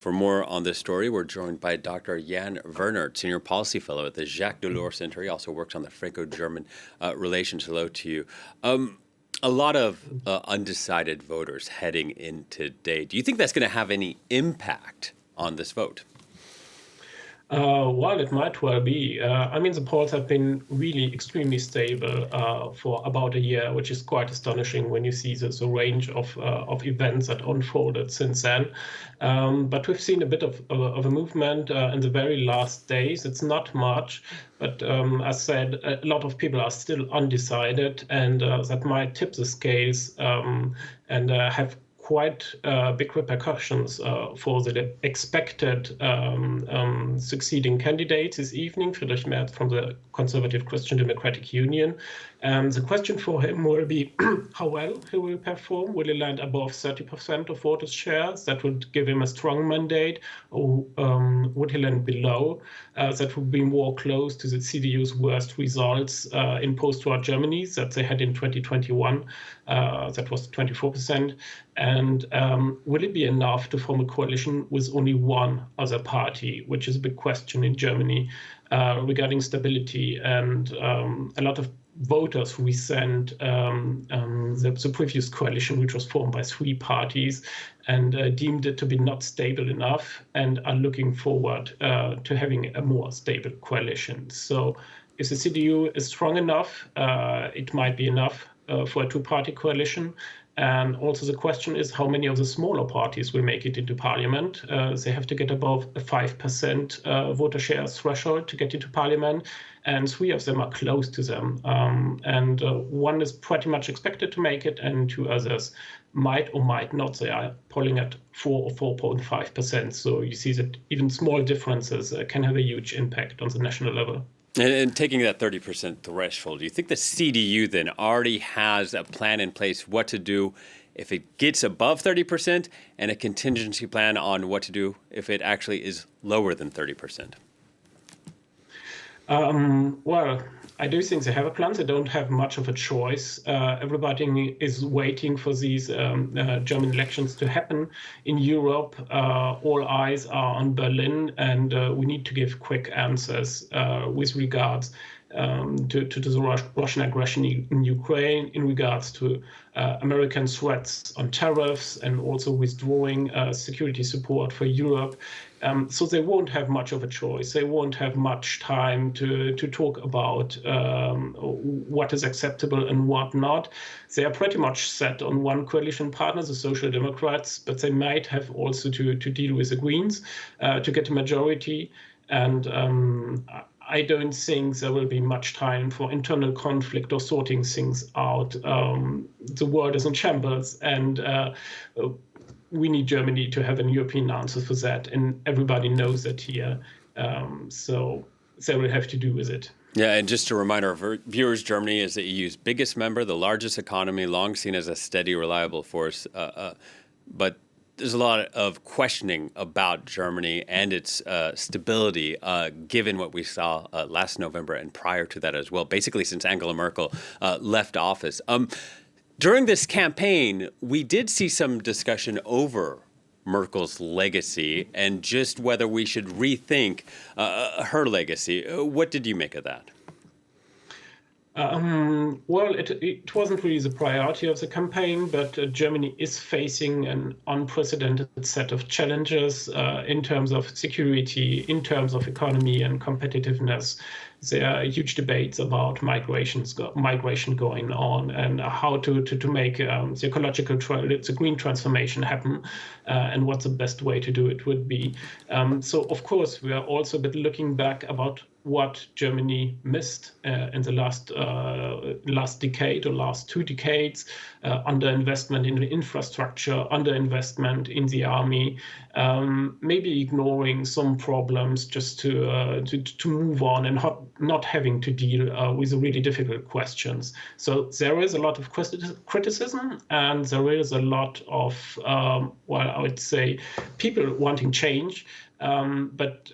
For more on this story, we're joined by Dr. Yann Wernert, Senior Policy Fellow at the Jacques Delors Centre. He also works on the Franco-German relations. Hello to you. A lot of undecided voters heading in today. Do you think that's going to have any impact on this vote? Well, it might well be. The polls have been really extremely stable for about a year, which is quite astonishing when you see the range of events that unfolded since then. But we've seen a bit of a movement in the very last days. It's not much, but as said, a lot of people are still undecided, and that might tip the scales and have quite big repercussions for the expected succeeding candidates this evening, Friedrich Merz from the Conservative Christian Democratic Union. The question for him will be how well he will perform. Will he land above 30% of voters' shares? That would give him a strong mandate. Or would he land below? That would be more close to the CDU's worst results in post-war Germany that they had in 2021. That was 24%. And will it be enough to form a coalition with only one other party, which is a big question in Germany regarding stability? And a lot of voters resent the previous coalition, which was formed by three parties, and deemed it to be not stable enough, and are looking forward to having a more stable coalition. So if the CDU is strong enough, it might be enough for a two-party coalition. And also the question is how many of the smaller parties will make it into parliament. They have to get above a 5% voter share threshold to get into parliament, and three of them are close to them. And one is pretty much expected to make it, and two others might or might not. They are polling at 4 or 4.5%. So you see that even small differences can have a huge impact on the national level. And taking that 30% threshold, do you think the CDU then already has a plan in place what to do if it gets above 30% and a contingency plan on what to do if it actually is lower than 30%? Well, I do think they have a plan. They don't have much of a choice. Everybody is waiting for these German elections to happen. In Europe, all eyes are on Berlin, and we need to give quick answers with regards to the Russian aggression in Ukraine, in regards to American threats on tariffs, and also withdrawing security support for Europe. So they won't have much of a choice. They won't have much time to talk about what is acceptable and what not. They are pretty much set on one coalition partner, the Social Democrats, but they might have also to deal with the Greens to get a majority. And I don't think there will be much time for internal conflict or sorting things out. The world is in shambles, and we need Germany to have a European answer for that, and everybody knows that here. So they will have to do with it. Yeah, and just to remind our viewers, Germany is the EU's biggest member, the largest economy, long seen as a steady, reliable force. But there's a lot of questioning about Germany and its stability, given what we saw last November and prior to that as well, basically since Angela Merkel left office. During this campaign, we did see some discussion over Merkel's legacy and just whether we should rethink her legacy. What did you make of that? Well, it wasn't really the priority of the campaign, but Germany is facing an unprecedented set of challenges in terms of security, in terms of economy and competitiveness. There are huge debates about migration going on, and how to make the ecological, the green transformation happen, and what the best way to do it would be. So, of course, we are also a bit looking back about what Germany missed in the last decade or last 2 decades, underinvestment in the infrastructure, underinvestment in the army, maybe ignoring some problems just to move on and not having to deal with the really difficult questions. So there is a lot of criticism, and there is a lot of, well, I would say, people wanting change, but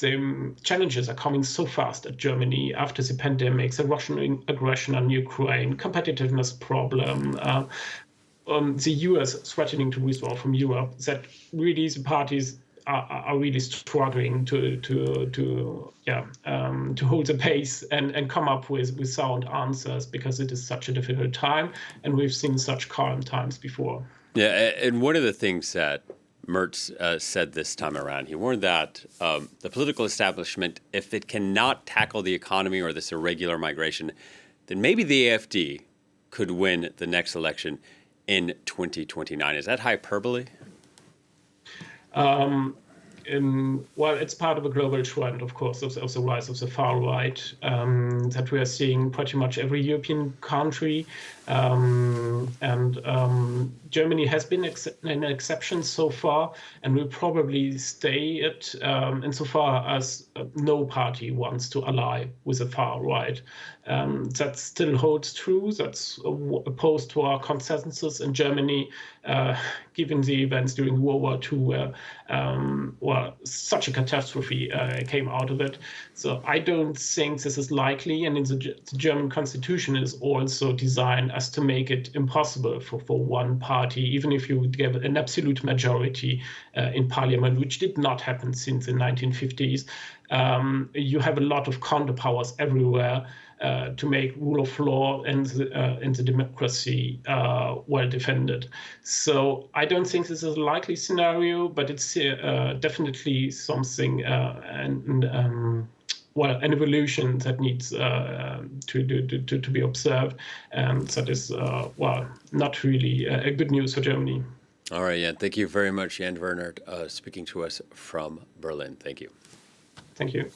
the challenges are coming so fast at Germany after the pandemic, the Russian aggression on Ukraine, competitiveness problem, the US threatening to withdraw from Europe, that really the parties are really struggling to hold the pace and come up with sound answers, because it is such a difficult time, and we've seen such calm times before. Yeah, and one of the things that Mertz said this time around, he warned that the political establishment, if it cannot tackle the economy or this irregular migration, then maybe the AfD could win the next election in 2029. Is that hyperbole? Well, it's part of a global trend, of course, of the rise of the far right, that we are seeing pretty much every European country. Germany has been an exception so far, and will probably stay it insofar as no party wants to ally with the far right. That still holds true. That's opposed to our consensus in Germany, given the events during World War II, where such a catastrophe came out of it. So I don't think this is likely, and the German constitution is also designed as to make it impossible for one party, even if you give an absolute majority in parliament, which did not happen since the 1950s. You have a lot of counterpowers everywhere to make rule of law and the democracy well defended. So I don't think this is a likely scenario, but it's definitely something an evolution that needs to be observed, and that is not really good news for Germany. All right, Yann. Thank you very much, Yann Wernert, speaking to us from Berlin. Thank you. Thank you.